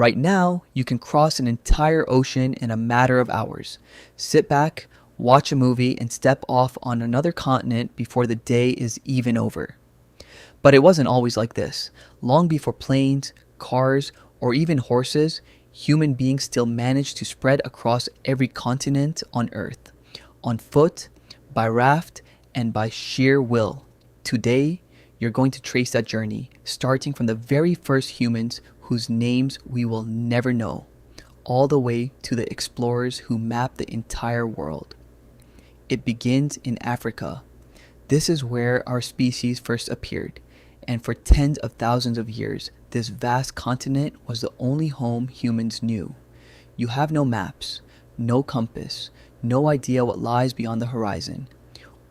Right now, you can cross an entire ocean in a matter of hours. Sit back, watch a movie, and step off on another continent before the day is even over. But it wasn't always like this. Long before planes, cars, or even horses, human beings still managed to spread across every continent on Earth. On foot, by raft, and by sheer will. Today, you're going to trace that journey, starting from the very first humans whose names we will never know, all the way to the explorers who mapped the entire world. It begins in Africa. This is where our species first appeared, and for tens of thousands of years, this vast continent was the only home humans knew. You have no maps, no compass, no idea what lies beyond the horizon.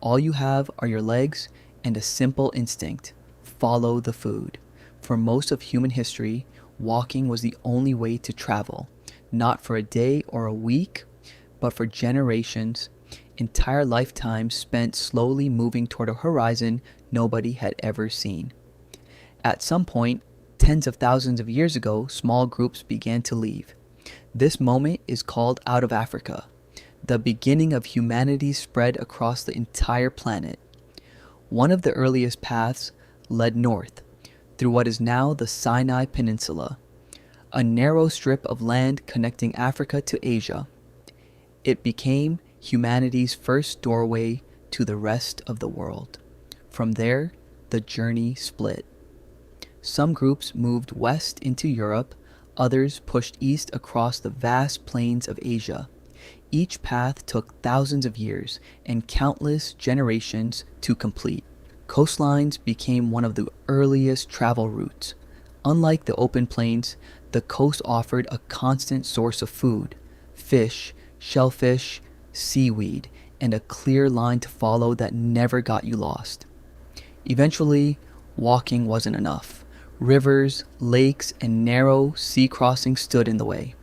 All you have are your legs and a simple instinct: follow the food. For most of human history, walking was the only way to travel, not for a day or a week, but for generations, entire lifetimes spent slowly moving toward a horizon nobody had ever seen. At some point, tens of thousands of years ago, small groups began to leave. This moment is called Out of Africa, the beginning of humanity's spread across the entire planet. One of the earliest paths led north, through what is now the Sinai Peninsula, a narrow strip of land connecting Africa to Asia. It became humanity's first doorway to the rest of the world. From there, the journey split. Some groups moved west into Europe, others pushed east across the vast plains of Asia. Each path took thousands of years and countless generations to complete. Coastlines became one of the earliest travel routes. Unlike the open plains, the coast offered a constant source of food: fish, shellfish, seaweed, and a clear line to follow that never got you lost. Eventually, walking wasn't enough. Rivers, lakes, and narrow sea crossings stood in the way.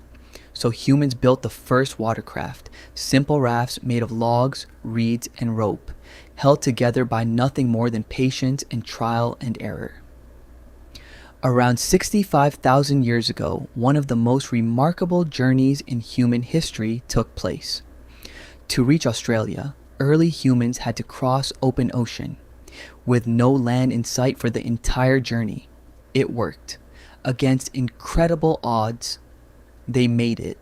So humans built the first watercraft, simple rafts made of logs, reeds, and rope, held together by nothing more than patience and trial and error. Around 65,000 years ago, one of the most remarkable journeys in human history took place. To reach Australia, early humans had to cross open ocean, with no land in sight for the entire journey. It worked. Against incredible odds, they made it,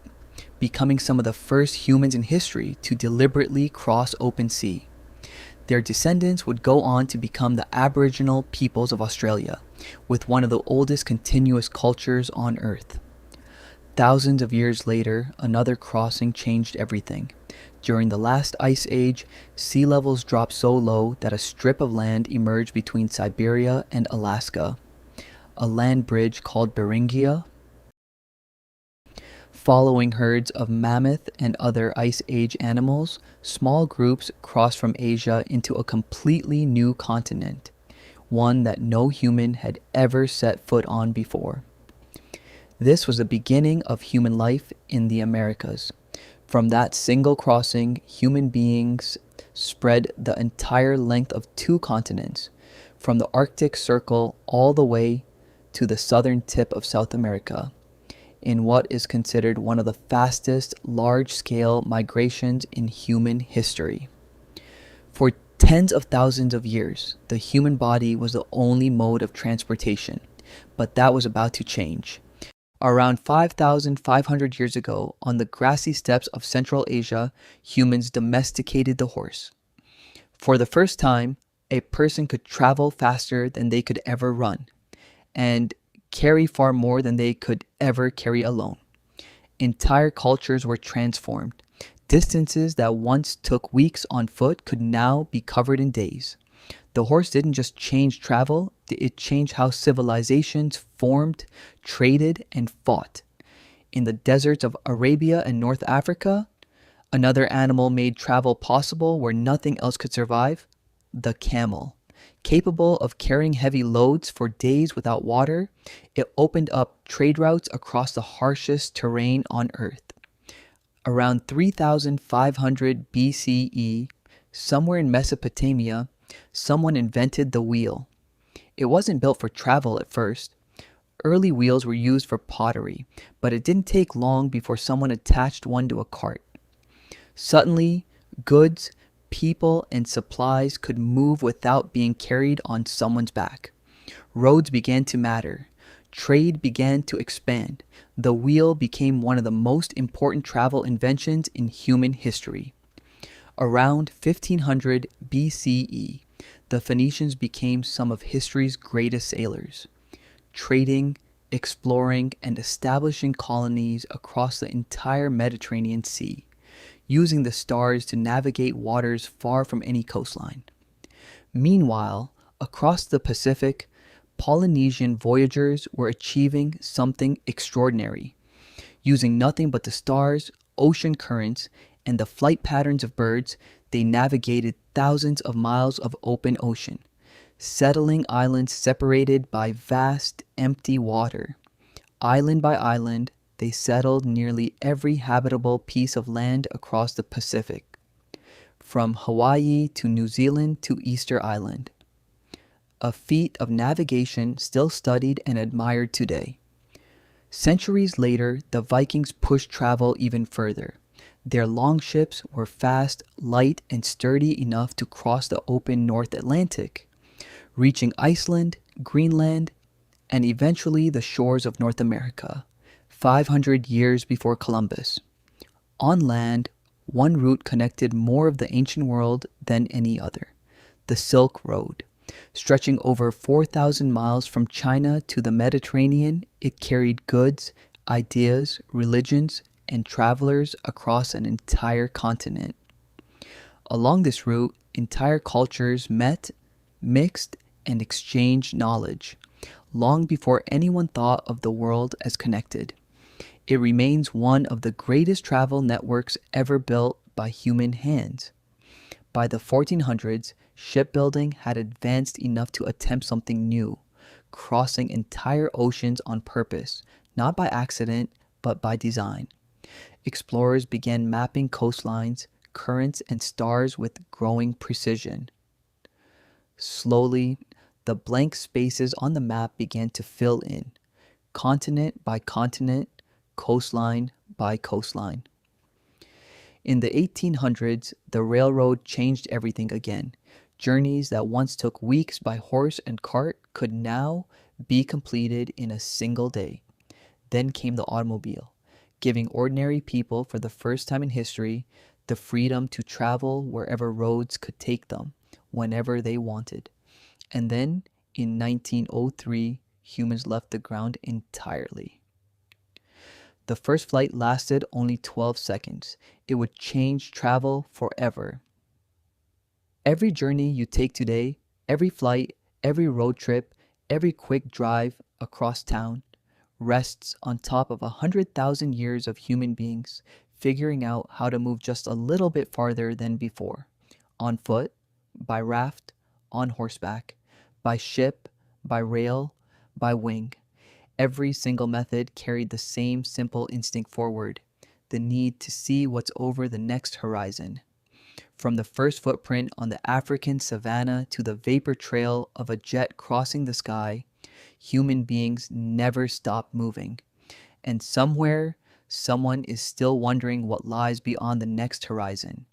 becoming some of the first humans in history to deliberately cross open sea. Their descendants would go on to become the Aboriginal peoples of Australia, with one of the oldest continuous cultures on Earth. Thousands of years later, another crossing changed everything. During the last ice age, sea levels dropped so low that a strip of land emerged between Siberia and Alaska, a land bridge called Beringia. Following herds of mammoth and other ice age animals, small groups crossed from Asia into a completely new continent, one that no human had ever set foot on before. This was the beginning of human life in the Americas. From that single crossing, human beings spread the entire length of two continents, from the Arctic Circle all the way to the southern tip of South America, in what is considered one of the fastest large-scale migrations in human history. For tens of thousands of years, the human body was the only mode of transportation, but that was about to change. Around 5,500 years ago, on the grassy steppes of Central Asia, humans domesticated the horse. For the first time, a person could travel faster than they could ever run, and carry far more than they could ever carry alone. Entire cultures were transformed. Distances that once took weeks on foot could now be covered in days. The horse didn't just change travel, it changed how civilizations formed, traded, and fought. In the deserts of Arabia and North Africa, another animal made travel possible where nothing else could survive: the camel. Capable of carrying heavy loads for days without water, it opened up trade routes across the harshest terrain on Earth. Around 3,500 BCE, somewhere in Mesopotamia, someone invented the wheel. It wasn't built for travel at first. Early wheels were used for pottery, but it didn't take long before someone attached one to a cart. Suddenly, goods, people, and supplies could move without being carried on someone's back. Roads began to matter. Trade began to expand. The wheel became one of the most important travel inventions in human history. Around 1500 BCE, the Phoenicians became some of history's greatest sailors, trading, exploring, and establishing colonies across the entire Mediterranean Sea, using the stars to navigate waters far from any coastline. Meanwhile, across the Pacific, Polynesian voyagers were achieving something extraordinary. Using nothing but the stars, ocean currents, and the flight patterns of birds, they navigated thousands of miles of open ocean, settling islands separated by vast, empty water. Island by island, they settled nearly every habitable piece of land across the Pacific, from Hawaii to New Zealand to Easter Island. A feat of navigation still studied and admired today. Centuries later, the Vikings pushed travel even further. Their longships were fast, light, and sturdy enough to cross the open North Atlantic, reaching Iceland, Greenland, and eventually the shores of North America, 500 years before Columbus. On land, one route connected more of the ancient world than any other, the Silk Road. Stretching over 4,000 miles from China to the Mediterranean, it carried goods, ideas, religions, and travelers across an entire continent. Along this route, entire cultures met, mixed, and exchanged knowledge, long before anyone thought of the world as connected. It remains one of the greatest travel networks ever built by human hands. By the 1400s, shipbuilding had advanced enough to attempt something new, crossing entire oceans on purpose, not by accident, but by design. Explorers began mapping coastlines, currents, and stars with growing precision. Slowly, the blank spaces on the map began to fill in, continent by continent, coastline by coastline. In the 1800s, the railroad changed everything again. Journeys that once took weeks by horse and cart could now be completed in a single day. Then came the automobile, giving ordinary people, for the first time in history, the freedom to travel wherever roads could take them, whenever they wanted. And then, in 1903, humans left the ground entirely. The first flight lasted only 12 seconds. It would change travel forever. Every journey you take today, every flight, every road trip, every quick drive across town, rests on top of 100,000 years of human beings figuring out how to move just a little bit farther than before. On foot, by raft, on horseback, by ship, by rail, by wing. Every single method carried the same simple instinct forward, the need to see what's over the next horizon. From the first footprint on the African savanna to the vapor trail of a jet crossing the sky, human beings never stop moving. And somewhere, someone is still wondering what lies beyond the next horizon.